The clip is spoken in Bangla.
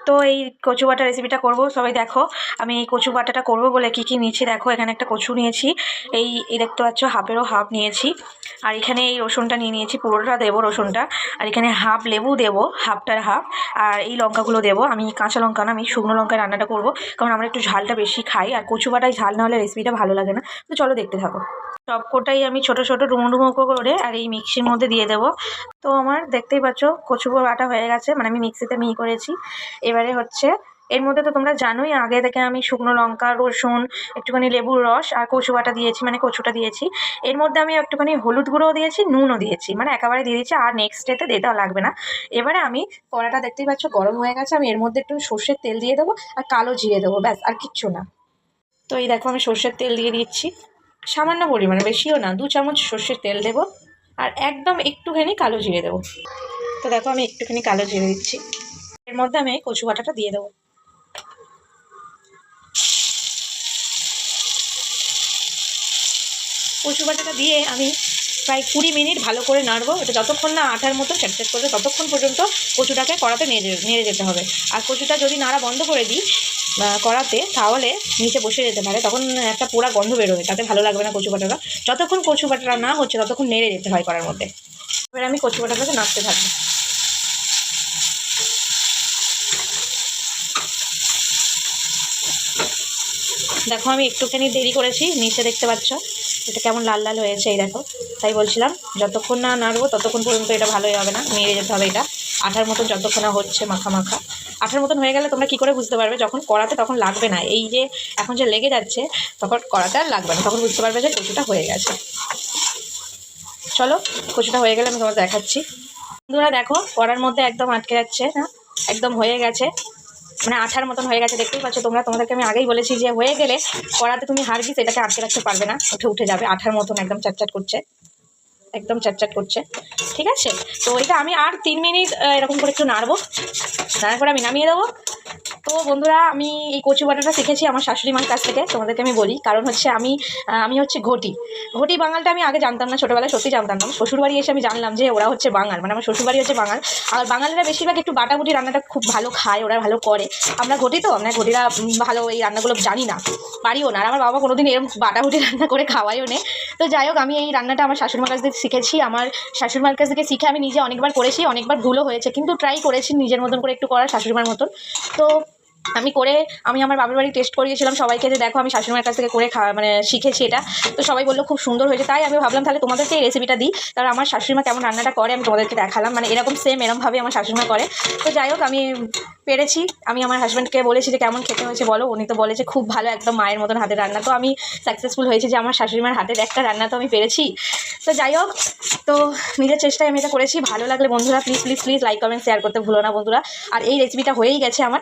তো এই কচু বাটা রেসিপিটা করব। সবাই দেখো আমি এই কচু বাটাটা করব বলে কি কি নিয়েছি দেখো। এখানে একটা কচু নিয়েছি, এই দেখতে পাচ্ছ হাফেরও হাফ নিয়েছি। আর এখানে এই রসুনটা নিয়েছি, পুরোটা দেবো রসুনটা। আর এখানে হাফ লেবু দেবো, হাফটার হাফ। আর এই লঙ্কাগুলো দেবো। আমি কাঁচা লঙ্কা না, আমি শুকনো লঙ্কায় রান্নাটা করব, কারণ আমরা একটু ঝালটা বেশি খাই। আর কচু বাটায় ঝাল না হলে রেসিপিটা ভালো লাগে না। তো চলো দেখতে থাকো। সবকটাই আমি ছোট ছোট ডুমো ডুমো করে আর এই মিক্সির মধ্যে দিয়ে দেবো। তো আমার দেখতেই পাচ্ছ কচু বাটা হয়ে গেছে, মানে আমি মিক্সিতে মিহি করেছি। এবারে হচ্ছে এর মধ্যে তো তোমরা জানোই আগে থেকে আমি শুকনো লঙ্কা, রসুন, একটুখানি লেবুর রস আর কচু বাটা দিয়েছি, মানে কচুটা দিয়েছি। এর মধ্যে আমি একটুখানি হলুদ গুঁড়োও দিয়েছি, নুনও দিয়েছি, মানে একেবারে দিয়ে দিয়েছি। আর নেক্সট ডেতে দিতে লাগবে না। এবারে আমি কড়াটা দেখতেই পাচ্ছ গরম হয়ে গেছে, আমি এর মধ্যে একটু সর্ষের তেল দিয়ে দেবো আর কালো জিরে দেবো, ব্যাস আর কিচ্ছু না। তো এই দেখো আমি সর্ষের তেল দিয়ে দিচ্ছি, সামান্য পরিমাণে, বেশিও না, 2 চামচ সর্ষের তেল দেবো। আর একদম একটুখানি কালো জিরে দেবো। তো দেখো আমি একটুখানি কালো জিরে দিচ্ছি। এর মধ্যে আমি কচু বাটাটা দিয়ে দেবো। কচু বাটাটা দিয়ে আমি প্রায় 20 মিনিট ভালো করে নাড়বো। এটা যতক্ষণ না আটার মতো চ্যাটচ্যাট করবে ততক্ষণ পর্যন্ত কচুটাকে কড়াতে নেড়ে যেতে হবে। আর কচুটা যদি নাড়া বন্ধ করে দিই কড়াতে, তাহলে নিচে বসে যেতে পারে, তখন একটা পোড়া গন্ধ বেরোবে, তাতে ভালো লাগবে না কচু বাটাটা। যতক্ষণ কচু বাটাটা না হচ্ছে ততক্ষণ নেড়ে যেতে হয় কড়ার মধ্যে। এবার আমি কচু বাটাটাকে নাড়তে থাকি। দেখো আমি একটুখানি দেরি করেছি, নিচে দেখতে পাচ্ছ এটা কেমন লাল লাল হয়েছে, এই দেখো। তাই বলছিলাম যতক্ষণ না নাড়বো ততক্ষণ পর্যন্ত এটা ভালোই হবে না, নেড়ে যেতে হবে। এটা আঠার মতন যতক্ষণ না হচ্ছে মাখা মাখা, আঠার মতন হয়ে গেলে তোমরা কী করে বুঝতে পারবে? যখন কড়াতে তখন লাগবে না, এই যে এখন যে লেগে যাচ্ছে তখন কড়াতে আর লাগবে না, তখন বুঝতে পারবে যে কচুটা হয়ে গেছে। চলো কচুটা হয়ে গেলে আমি তোমাদের দেখাচ্ছি। বন্ধুরা দেখো কড়ার মধ্যে একদম আটকে যাচ্ছে না, একদম হয়ে গেছে, মানে আঠার মতন হয়ে গেছে, দেখতেই পাচ্ছ তোমরা। তোমাদেরকে আমি আগেই বলেছি যে হয়ে গেলে কড়াতে তুমি হারগিস এটাকে আটকে রাখতে পারবে না, উঠে যাবে, আঠার মতন একদম চ্যাটচ্যাট করছে, একদম চ্যাটচ্যাট করছে। ঠিক আছে, তো এটা আমি আর 3 মিনিট এরকম করে একটু নাড়বো, নাড়ার পরে আমি নামিয়ে দেবো। তো বন্ধুরা আমি এই কচু বাটাটা শিখেছি আমার শাশুড়ি মার কাছ থেকে, তোমাদেরকে আমি বলি। কারণ হচ্ছে আমি হচ্ছে ঘটি বাঙালটা আমি আগে জানতাম না, ছোটোবেলায় সত্যি জানতাম না। শ্বশুরবাড়ি এসে আমি জানলাম যে ওরা হচ্ছে বাঙাল, মানে আমার শ্বশুরবাড়ি হচ্ছে বাঙাল। আর বাঙালিরা বেশিরভাগ একটু বাটাবুটি রান্নাটা খুব ভালো খায়, ওরা ভালো করে। আমরা ঘটি তো, আমরা ঘটিরা ভালো এই রান্নাগুলো জানি না, পারিও না। আর আমার বাবা কোনোদিন এরকম বাটাবুটি রান্না করে খাওয়াইও নেই। তো যাই হোক আমি এই রান্নাটা আমার শাশুড়িমার কাছ থেকে শিখেছি। আমার শাশুড়িমার কাছ থেকে শিখে আমি নিজে অনেকবার করেছি, অনেকবার ভুলও হয়েছে, কিন্তু ট্রাই করেছি নিজের মতন করে একটু করার, শাশুড়িমার মতন। তো আমি আমার বাবার বাড়ি টেস্ট করিয়েছিলাম সবাইকে, যে দেখো আমি শাশুড়িমার কাছ থেকে করে মানে শিখেছি এটা। তো সবাই বললো খুব সুন্দর হয়েছে, তাই আমি ভাবলাম তাহলে তোমাদেরকে এই রেসিপিটা দিই। তার আমার শাশুড়িমা কেমন রান্নাটা করে আমি তোমাদেরকে দেখালাম, মানে এরকম সেম এরমভাবে আমার শাশুড়িমা করে। তো যাই হোক আমি পেরেছি। আমি আমার হাজব্যান্ডকে বলেছি যে কেমন খেতে হয়েছে বলো, উনি তো বলেছে খুব ভালো, একদম মায়ের মতন হাতের রান্না। তো আমি সাকসেসফুল হয়েছি যে আমার শাশুড়িমার হাতের একটা রান্না তো আমি পেরেছি। তো যাই হোক, তো নিজের চেষ্টায় আমি এটা করেছি। ভালো লাগলে বন্ধুরা please please please like comment share করতে ভুলো না বন্ধুরা। আর এই রেসিপিটা হয়েই গেছে আমার।